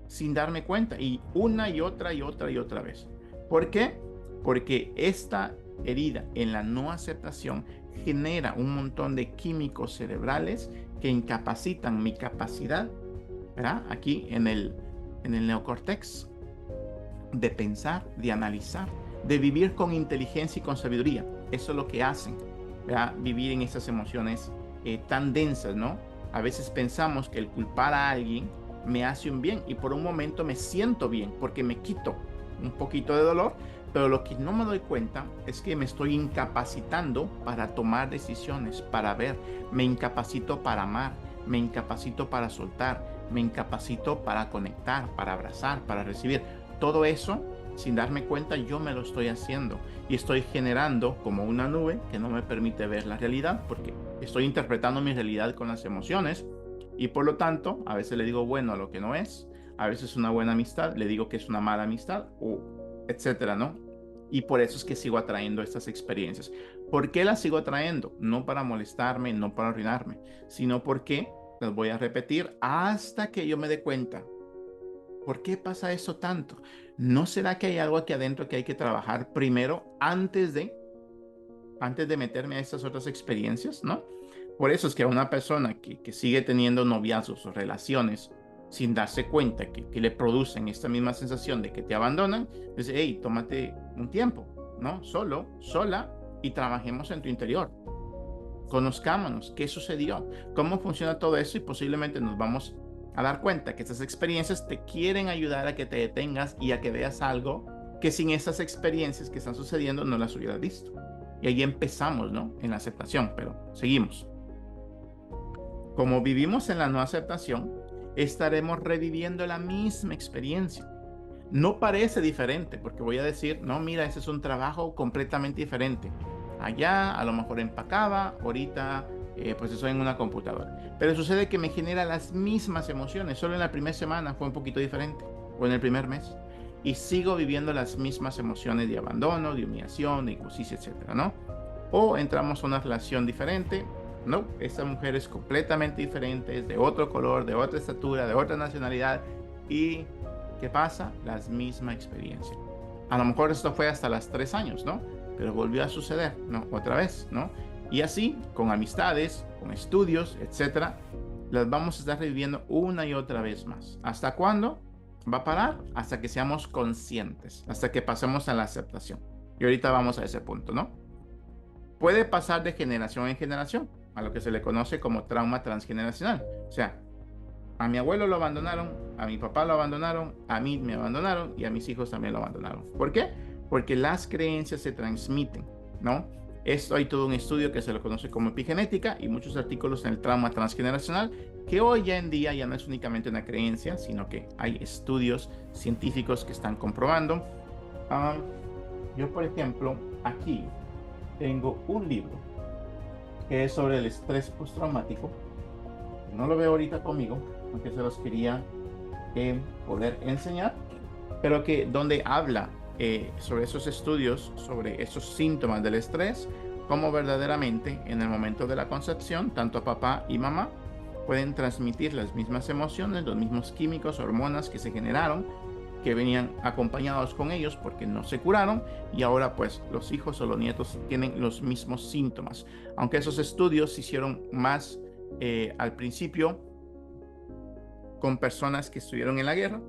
sin darme cuenta, y una y otra y otra y otra vez. ¿Por qué? Porque esta herida en la no aceptación genera un montón de químicos cerebrales que incapacitan mi capacidad, ¿verdad? Aquí en el neocórtex, de pensar, de analizar, de vivir con inteligencia y con sabiduría. Eso es lo que hacen, ¿verdad? Vivir en esas emociones tan densas, ¿no? A veces pensamos que el culpar a alguien me hace un bien y por un momento me siento bien porque me quito un poquito de dolor, pero lo que no me doy cuenta es que me estoy incapacitando para tomar decisiones, para ver, me incapacito para amar, me incapacito para soltar, me incapacito para conectar, para abrazar, para recibir. Todo eso, sin darme cuenta, yo me lo estoy haciendo y estoy generando como una nube que no me permite ver la realidad porque estoy interpretando mi realidad con las emociones y por lo tanto, a veces le digo bueno a lo que no es, a veces una buena amistad, le digo que es una mala amistad o etcétera, ¿no? Y por eso es que sigo atrayendo estas experiencias. ¿Por qué las sigo atrayendo? No para molestarme, no para arruinarme, sino porque las voy a repetir hasta que yo me dé cuenta. ¿Por qué pasa eso tanto? ¿No será que hay algo aquí adentro que hay que trabajar primero antes de meterme a estas otras experiencias, ¿no? Por eso es que a una persona que sigue teniendo noviazgos o relaciones sin darse cuenta que le producen esta misma sensación de que te abandonan, dice, hey, tómate un tiempo, ¿no? Solo, sola, y trabajemos en tu interior. Conozcámonos, qué sucedió, cómo funciona todo eso, y posiblemente nos vamos a dar cuenta que estas experiencias te quieren ayudar a que te detengas y a que veas algo que sin esas experiencias que están sucediendo no las hubieras visto. Y ahí empezamos, ¿no? En la aceptación, pero seguimos. Como vivimos en la no aceptación, estaremos reviviendo la misma experiencia. No parece diferente, porque voy a decir, no, mira, ese es un trabajo completamente diferente. Allá a lo mejor empacaba, ahorita pues estoy en una computadora. Pero sucede que me genera las mismas emociones, solo en la primera semana fue un poquito diferente, o en el primer mes. Y sigo viviendo las mismas emociones de abandono, de humillación, de injusticia, etcétera, ¿no? O entramos a una relación diferente. No, esta mujer es completamente diferente, es de otro color, de otra estatura, de otra nacionalidad. ¿Y qué pasa? La misma experiencia. A lo mejor esto fue hasta los 3 años, ¿no? Pero volvió a suceder, ¿no? Otra vez, ¿no? Y así, con amistades, con estudios, etcétera, las vamos a estar reviviendo una y otra vez más. ¿Hasta cuándo? Va a parar hasta que seamos conscientes, hasta que pasemos a la aceptación. Y ahorita vamos a ese punto, ¿no? Puede pasar de generación en generación, a lo que se le conoce como trauma transgeneracional. O sea, a mi abuelo lo abandonaron, a mi papá lo abandonaron, a mí me abandonaron y a mis hijos también lo abandonaron. ¿Por qué? Porque las creencias se transmiten, ¿no? Esto hay todo un estudio que se lo conoce como epigenética y muchos artículos en el trauma transgeneracional, que hoy ya en día ya no es únicamente una creencia, sino que hay estudios científicos que están comprobando. Yo, por ejemplo, aquí tengo un libro que es sobre el estrés postraumático. No lo veo ahorita conmigo, aunque se los quería poder enseñar, pero que donde habla sobre esos estudios, sobre esos síntomas del estrés, cómo verdaderamente en el momento de la concepción, tanto papá y mamá pueden transmitir las mismas emociones, los mismos químicos, hormonas que se generaron, que venían acompañados con ellos porque no se curaron, y ahora pues los hijos o los nietos tienen los mismos síntomas. Aunque esos estudios se hicieron más al principio con personas que estuvieron en la guerra,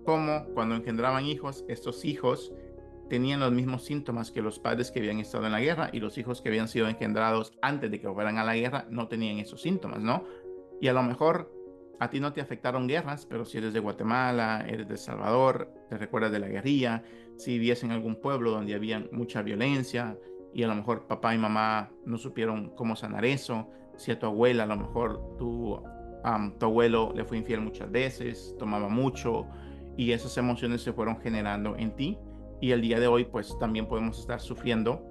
como cuando engendraban hijos, estos hijos tenían los mismos síntomas que los padres que habían estado en la guerra, y los hijos que habían sido engendrados antes de que fueran a la guerra no tenían esos síntomas, ¿no? Y a lo mejor a ti no te afectaron guerras, pero si eres de Guatemala, eres de El Salvador, te recuerdas de la guerrilla, si vivías en algún pueblo donde había mucha violencia y a lo mejor papá y mamá no supieron cómo sanar eso, si a tu abuela a lo mejor tu abuelo le fue infiel muchas veces, tomaba mucho, y esas emociones se fueron generando en ti, y el día de hoy pues también podemos estar sufriendo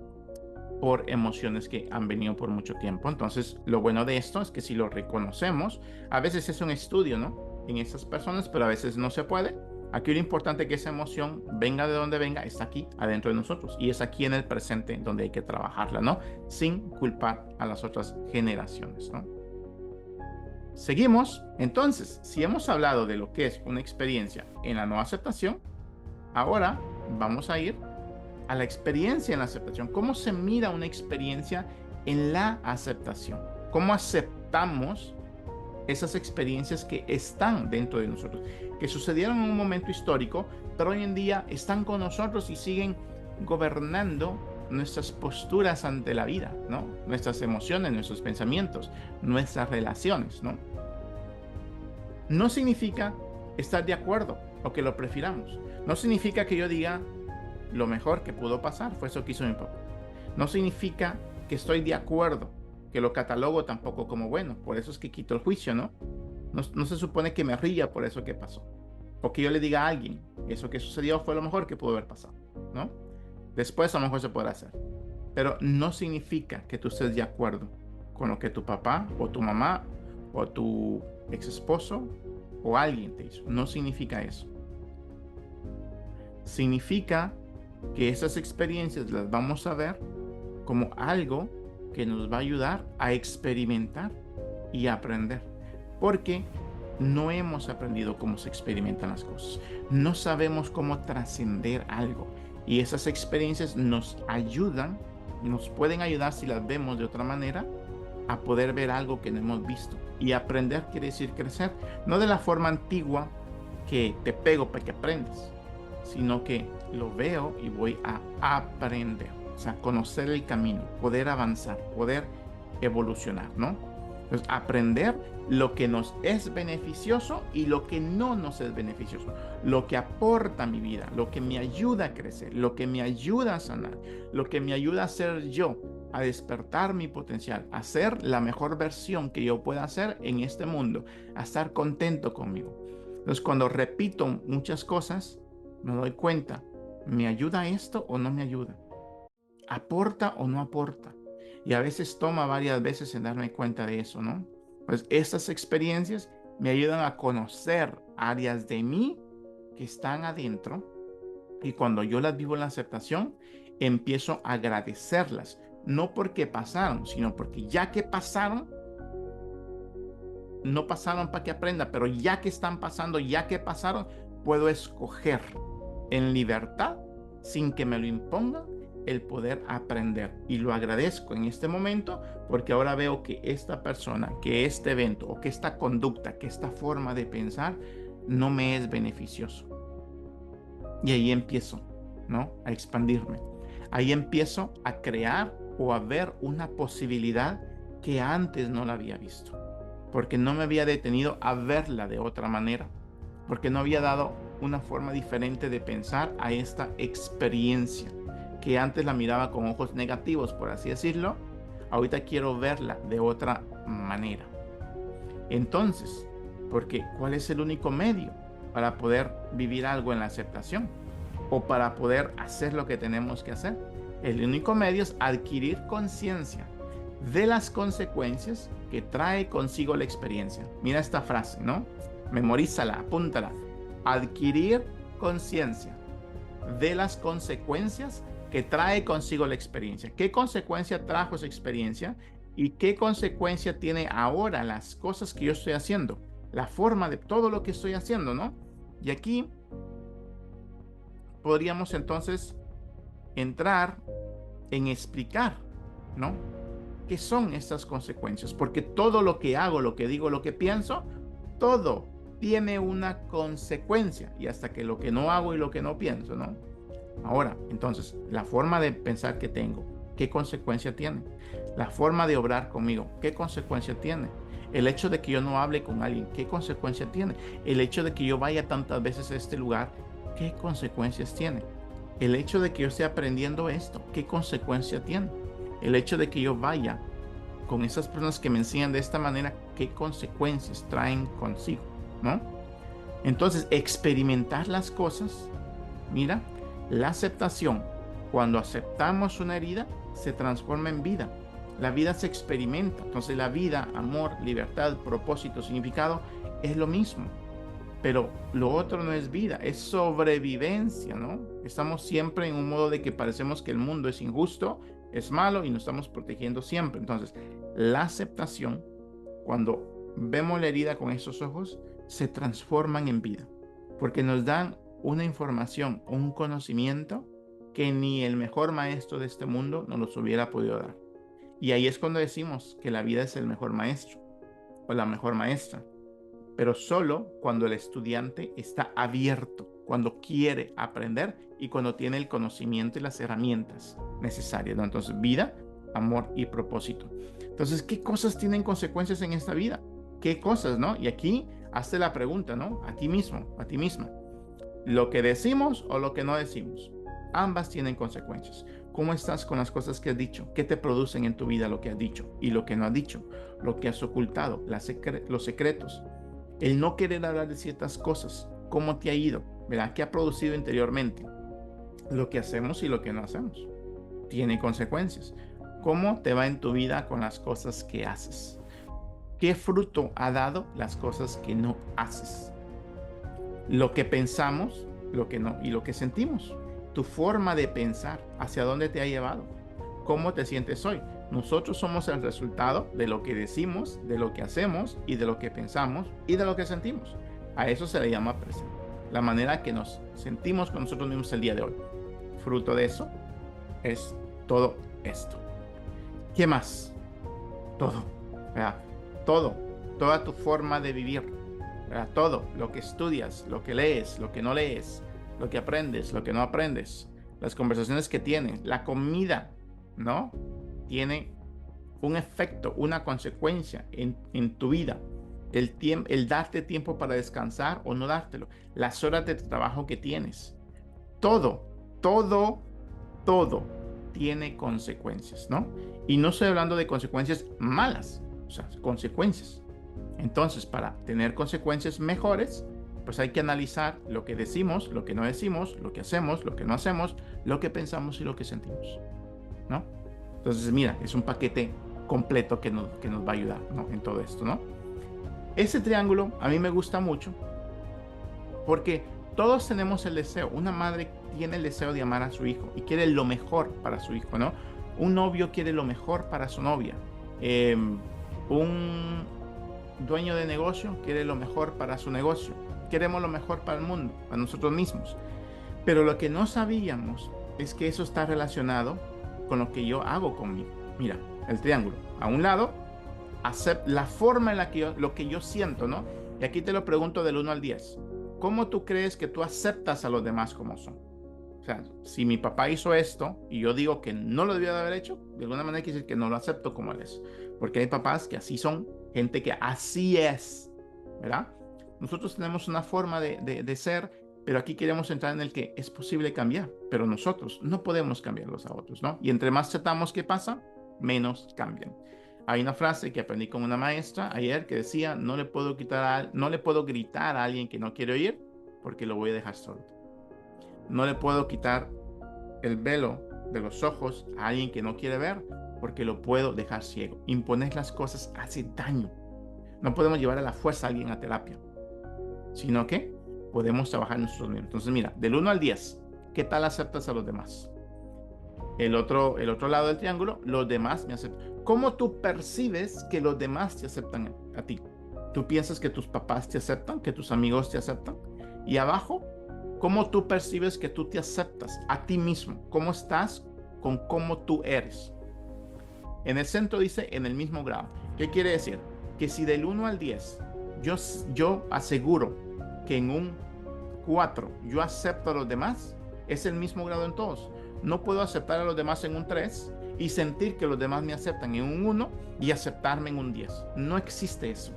por emociones que han venido por mucho tiempo. Entonces, lo bueno de esto es que si lo reconocemos, a veces es un estudio, ¿no? En estas personas, pero a veces no se puede. Aquí lo importante es que esa emoción, venga de donde venga, está aquí, adentro de nosotros. Y es aquí en el presente donde hay que trabajarla, ¿no? Sin culpar a las otras generaciones, ¿no? Seguimos. Entonces, si hemos hablado de lo que es una experiencia en la no aceptación, ahora vamos a ir a la experiencia en la aceptación. ¿Cómo se mira una experiencia en la aceptación? ¿Cómo aceptamos esas experiencias que están dentro de nosotros, que sucedieron en un momento histórico, pero hoy en día están con nosotros y siguen gobernando nuestras posturas ante la vida, ¿no? Nuestras emociones, nuestros pensamientos, nuestras relaciones, ¿no? No significa estar de acuerdo o que lo prefiramos. No significa que yo diga lo mejor que pudo pasar fue eso que hizo mi papá. No significa que estoy de acuerdo, que lo catalogo tampoco como bueno. Por eso es que quito el juicio, ¿no? No se supone que me ría por eso que pasó. O que yo le diga a alguien, eso que sucedió fue lo mejor que pudo haber pasado, ¿no? Después a lo mejor se podrá hacer. Pero no significa que tú estés de acuerdo con lo que tu papá o tu mamá o tu ex esposo o alguien te hizo. No significa eso. Significa que esas experiencias las vamos a ver como algo que nos va a ayudar a experimentar y a aprender. Porque no hemos aprendido cómo se experimentan las cosas. No sabemos cómo trascender algo. Y esas experiencias nos ayudan, nos pueden ayudar si las vemos de otra manera, a poder ver algo que no hemos visto. Y aprender quiere decir crecer, no de la forma antigua que te pego para que aprendas, sino que lo veo y voy a aprender, o sea, conocer el camino, poder avanzar, poder evolucionar, ¿no? Entonces, aprender lo que nos es beneficioso y lo que no nos es beneficioso, lo que aporta a mi vida, lo que me ayuda a crecer, lo que me ayuda a sanar, lo que me ayuda a ser yo, a despertar mi potencial, a ser la mejor versión que yo pueda ser en este mundo, a estar contento conmigo. Entonces, cuando repito muchas cosas, me doy cuenta, ¿me ayuda esto o no me ayuda? ¿Aporta o no aporta? Y a veces toma varias veces en darme cuenta de eso, ¿no? Pues estas experiencias me ayudan a conocer áreas de mí que están adentro, y cuando yo las vivo en la aceptación, empiezo a agradecerlas, no porque pasaron, sino porque ya que pasaron, no pasaron para que aprenda, pero ya que están pasando, ya que pasaron, puedo escoger en libertad, sin que me lo impongan, el poder aprender. Y lo agradezco en este momento porque ahora veo que esta persona, que este evento o que esta conducta, que esta forma de pensar no me es beneficioso. Y ahí empiezo, ¿no?, a expandirme. Ahí empiezo a crear o a ver una posibilidad que antes no la había visto, porque no me había detenido a verla de otra manera, porque no había dado una forma diferente de pensar a esta experiencia, que antes la miraba con ojos negativos, por así decirlo. Ahorita quiero verla de otra manera. Entonces, porque ¿cuál es el único medio para poder vivir algo en la aceptación o para poder hacer lo que tenemos que hacer? El único medio es adquirir conciencia de las consecuencias que trae consigo la experiencia. Mira esta frase, ¿no? Memorízala, apúntala. Adquirir conciencia de las consecuencias que trae consigo la experiencia. ¿Qué consecuencia trajo esa experiencia? ¿Y qué consecuencia tiene ahora las cosas que yo estoy haciendo? La forma de todo lo que estoy haciendo, ¿no? Y aquí podríamos entonces entrar en explicar, ¿no?, qué son estas consecuencias, porque todo lo que hago, lo que digo, lo que pienso, todo tiene una consecuencia, y hasta que lo que no hago y lo que no pienso, ¿no? Ahora, entonces, la forma de pensar que tengo, ¿qué consecuencia tiene? La forma de obrar conmigo, ¿qué consecuencia tiene? El hecho de que yo no hable con alguien, ¿qué consecuencia tiene? El hecho de que yo vaya tantas veces a este lugar, ¿qué consecuencias tiene? El hecho de que yo esté aprendiendo esto, ¿qué consecuencia tiene? El hecho de que yo vaya con esas personas que me enseñan de esta manera, ¿qué consecuencias traen consigo? ¿No? Entonces, experimentar las cosas, mira, la aceptación, cuando aceptamos una herida, se transforma en vida. La vida se experimenta. Entonces, la vida, amor, libertad, propósito, significado, es lo mismo. Pero lo otro no es vida, es sobrevivencia, ¿no? Estamos siempre en un modo de que parecemos que el mundo es injusto, es malo y nos estamos protegiendo siempre. Entonces, la aceptación, cuando vemos la herida con esos ojos, se transforman en vida, porque nos dan una información, un conocimiento que ni el mejor maestro de este mundo nos los hubiera podido dar. Y ahí es cuando decimos que la vida es el mejor maestro o la mejor maestra, pero solo cuando el estudiante está abierto, cuando quiere aprender y cuando tiene el conocimiento y las herramientas necesarias, ¿no? Entonces, vida, amor y propósito. Entonces, ¿qué cosas tienen consecuencias en esta vida? ¿Qué cosas, no? Y aquí hazte la pregunta, ¿no? A ti mismo, a ti misma. ¿Lo que decimos o lo que no decimos? Ambas tienen consecuencias. ¿Cómo estás con las cosas que has dicho? ¿Qué te producen en tu vida lo que has dicho y lo que no has dicho? Lo que has ocultado, los secretos. El no querer hablar de ciertas cosas. ¿Cómo te ha ido? ¿Verdad? ¿Qué ha producido interiormente? Lo que hacemos y lo que no hacemos tiene consecuencias. ¿Cómo te va en tu vida con las cosas que haces? ¿Qué fruto ha dado las cosas que no haces? Lo que pensamos, lo que no y lo que sentimos. Tu forma de pensar, ¿hacia dónde te ha llevado? ¿Cómo te sientes hoy? Nosotros somos el resultado de lo que decimos, de lo que hacemos y de lo que pensamos y de lo que sentimos. A eso se le llama presente. La manera que nos sentimos con nosotros mismos el día de hoy. Fruto de eso es todo esto. ¿Qué más? Todo. ¿verdad? Todo, toda tu forma de vivir, ¿verdad? Todo, lo que estudias, lo que lees, lo que no lees, lo que aprendes, lo que no aprendes, las conversaciones que tienes, la comida, ¿no? Tiene un efecto, una consecuencia en tu vida. El darte tiempo para descansar o no dártelo, las horas de trabajo que tienes, todo, todo, todo tiene consecuencias, ¿no? Y no estoy hablando de consecuencias malas, o sea, consecuencias. Entonces, para tener consecuencias mejores, pues hay que analizar lo que decimos, lo que no decimos, lo que hacemos, lo que no hacemos, lo que pensamos y lo que sentimos, ¿no? Entonces, mira, es un paquete completo que nos va a ayudar, ¿no? En todo esto, ¿no? Ese triángulo a mí me gusta mucho porque todos tenemos el deseo. Una madre tiene el deseo de amar a su hijo y quiere lo mejor para su hijo, ¿no? Un novio quiere lo mejor para su novia. Un dueño de negocio quiere lo mejor para su negocio. Queremos lo mejor para el mundo, para nosotros mismos. Pero lo que no sabíamos es que eso está relacionado con lo que yo hago conmigo. Mira, el triángulo. A un lado, la forma en la que lo que yo siento, ¿no? Y aquí te lo pregunto del 1 al 10. ¿Cómo tú crees que tú aceptas a los demás como son? O sea, si mi papá hizo esto y yo digo que no lo debía de haber hecho, de alguna manera quiere decir que no lo acepto como él es. Porque hay papás que así son, gente que así es, ¿verdad? Nosotros tenemos una forma de ser, pero aquí queremos entrar en el que es posible cambiar, pero nosotros no podemos cambiarlos a otros, ¿no? Y entre más aceptamos qué pasa, menos cambian. Hay una frase que aprendí con una maestra ayer que decía, no le puedo gritar a alguien que no quiere oír porque lo voy a dejar sordo. No le puedo quitar el velo de los ojos a alguien que no quiere ver porque lo puedo dejar ciego. Imponer las cosas hace daño. No podemos llevar a la fuerza a alguien a terapia, sino que podemos trabajar nosotros mismos. Entonces, mira, del 1 al 10, ¿qué tal aceptas a los demás? El otro lado del triángulo, los demás me aceptan. ¿Cómo tú percibes que los demás te aceptan a ti? ¿Tú piensas que tus papás te aceptan, que tus amigos te aceptan? Y abajo, ¿cómo tú percibes que tú te aceptas a ti mismo? ¿Cómo estás con cómo tú eres? En el centro dice en el mismo grado. ¿Qué quiere decir? Que si del 1 al 10 yo aseguro que en un 4 yo acepto a los demás, es el mismo grado en todos. No puedo aceptar a los demás en un 3 y sentir que los demás me aceptan en un 1 y aceptarme en un 10. No existe eso.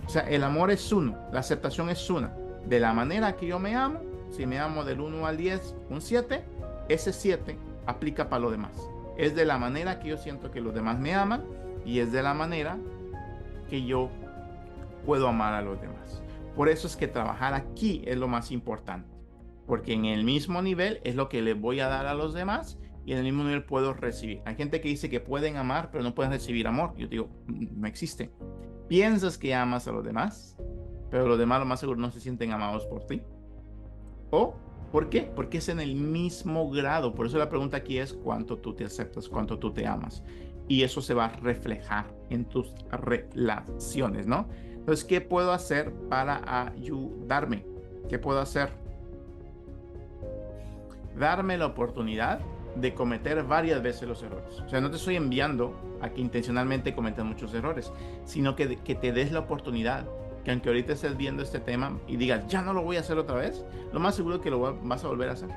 O sea, el amor es uno, la aceptación es una. De la manera que yo me amo, si me amo del 1 al 10, un 7, ese 7 aplica para los demás. Es de la manera que yo siento que los demás me aman y es de la manera que yo puedo amar a los demás. Por eso es que trabajar aquí es lo más importante, porque en el mismo nivel es lo que le voy a dar a los demás y en el mismo nivel puedo recibir. Hay gente que dice que pueden amar, pero no pueden recibir amor. Yo digo, no existe. Piensas que amas a los demás, pero los demás lo más seguro no se sienten amados por ti. ¿O por qué? Porque es en el mismo grado. Por eso la pregunta aquí es cuánto tú te aceptas, cuánto tú te amas. Y eso se va a reflejar en tus relaciones, ¿no? Entonces, ¿qué puedo hacer para ayudarme? ¿Qué puedo hacer? Darme la oportunidad de cometer varias veces los errores. O sea, no te estoy enviando a que intencionalmente cometas muchos errores, sino que te des la oportunidad, que aunque ahorita estés viendo este tema y digas, ya no lo voy a hacer otra vez, lo más seguro es que lo vas a volver a hacer.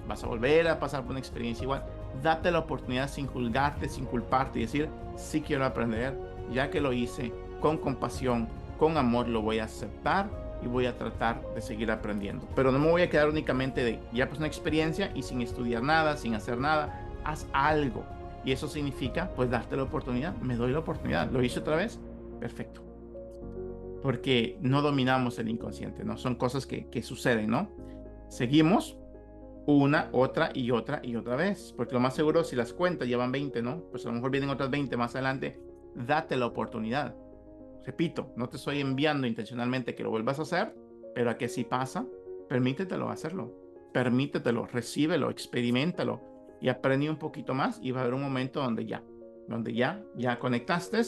Vas a volver a pasar por una experiencia igual. Date la oportunidad sin juzgarte, sin culparte y decir, sí quiero aprender, ya que lo hice, con compasión, con amor lo voy a aceptar y voy a tratar de seguir aprendiendo. Pero no me voy a quedar únicamente de ya pues una experiencia y sin estudiar nada, sin hacer nada. Haz algo. Y eso significa pues darte la oportunidad. Me doy la oportunidad. ¿Lo hice otra vez? Perfecto. Porque no dominamos el inconsciente, ¿no? Son cosas que suceden, ¿no? Seguimos una, otra y otra y otra vez. Porque lo más seguro, si las cuentas llevan 20, ¿no? Pues a lo mejor vienen otras 20 más adelante. Date la oportunidad. Repito, no te estoy enviando intencionalmente que lo vuelvas a hacer, pero a que si pasa, permítetelo hacerlo. Permítetelo, recíbelo, experimentalo y aprende un poquito más y va a haber un momento donde ya conectaste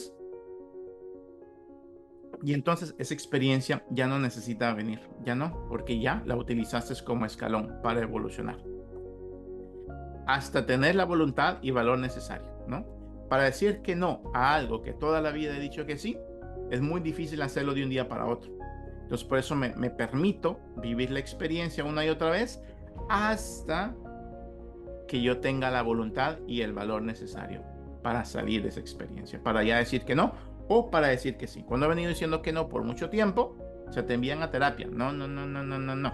y entonces esa experiencia ya no necesita venir, ya no, porque ya la utilizaste como escalón para evolucionar. Hasta tener la voluntad y valor necesario, ¿no? para decir que no a algo que toda la vida he dicho que sí, es muy difícil hacerlo de un día para otro. Entonces por eso me permito vivir la experiencia una y otra vez hasta que yo tenga la voluntad y el valor necesario para salir de esa experiencia, para ya decir que no o para decir que sí. Cuando he venido diciendo que no por mucho tiempo, se te envían a terapia. No, no, no, no, no, no, no.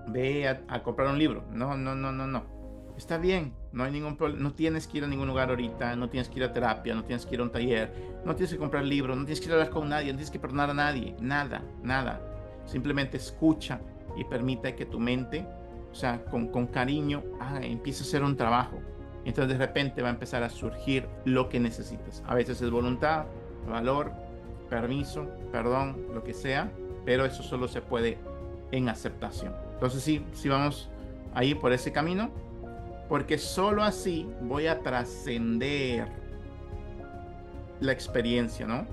Ve a comprar un libro. No, no, no, no, no. Está bien, no hay ningún problema. No tienes que ir a ningún lugar ahorita, no tienes que ir a terapia, no tienes que ir a un taller, no tienes que comprar libros, no tienes que ir a hablar con nadie, no tienes que perdonar a nadie. Nada, nada. Simplemente escucha y permite que tu mente, o sea, con cariño, empiece a hacer un trabajo. Entonces de repente va a empezar a surgir lo que necesitas. A veces es voluntad, valor, permiso, perdón, lo que sea, pero eso solo se puede en aceptación. Entonces sí vamos ahí por ese camino, porque solo así voy a trascender la experiencia, ¿no?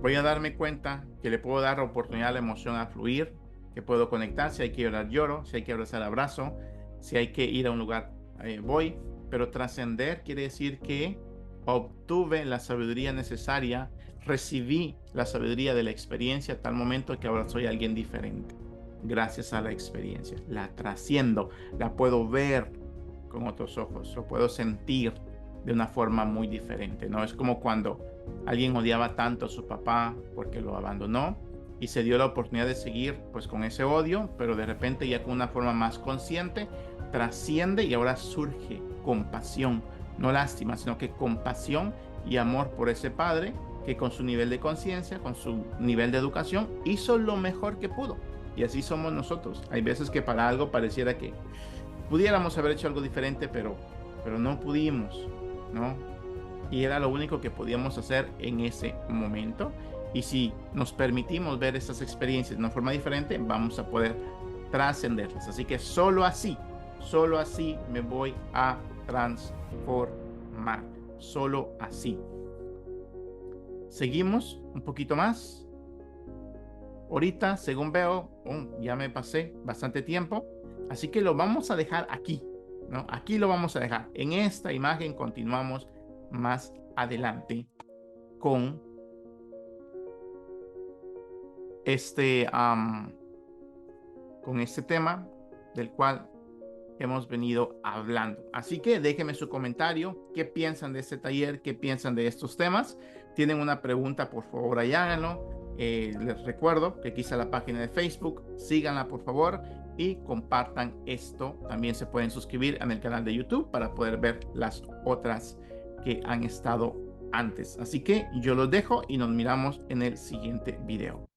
Voy a darme cuenta que le puedo dar oportunidad a la emoción a fluir, que puedo conectar, si hay que llorar lloro, si hay que abrazar abrazo, si hay que ir a un lugar voy, pero trascender quiere decir que obtuve la sabiduría necesaria, recibí la sabiduría de la experiencia a tal momento que ahora soy alguien diferente. Gracias a la experiencia, la trasciendo, la puedo ver con otros ojos, lo puedo sentir de una forma muy diferente, ¿no? Es como cuando alguien odiaba tanto a su papá porque lo abandonó y se dio la oportunidad de seguir pues con ese odio, pero de repente ya con una forma más consciente trasciende y ahora surge compasión, no lástima, sino que compasión y amor por ese padre que con su nivel de conciencia, con su nivel de educación, hizo lo mejor que pudo. Y así somos nosotros. Hay veces que para algo pareciera que pudiéramos haber hecho algo diferente, pero no pudimos, ¿no? Y era lo único que podíamos hacer en ese momento. Y si nos permitimos ver estas experiencias de una forma diferente, vamos a poder trascenderlas. Así que solo así me voy a transformar. Solo así. Seguimos un poquito más. Ahorita, según veo, ya me pasé bastante tiempo. Así que lo vamos a dejar aquí, ¿no? Aquí lo vamos a dejar. En esta imagen continuamos más adelante con este tema del cual hemos venido hablando. Así que déjenme su comentario, qué piensan de este taller, qué piensan de estos temas. Tienen una pregunta, por favor, ahí háganlo. Les recuerdo que aquí está la página de Facebook, síganla por favor y compartan esto. También se pueden suscribir en el canal de YouTube para poder ver las otras que han estado antes. Así que yo los dejo y nos miramos en el siguiente video.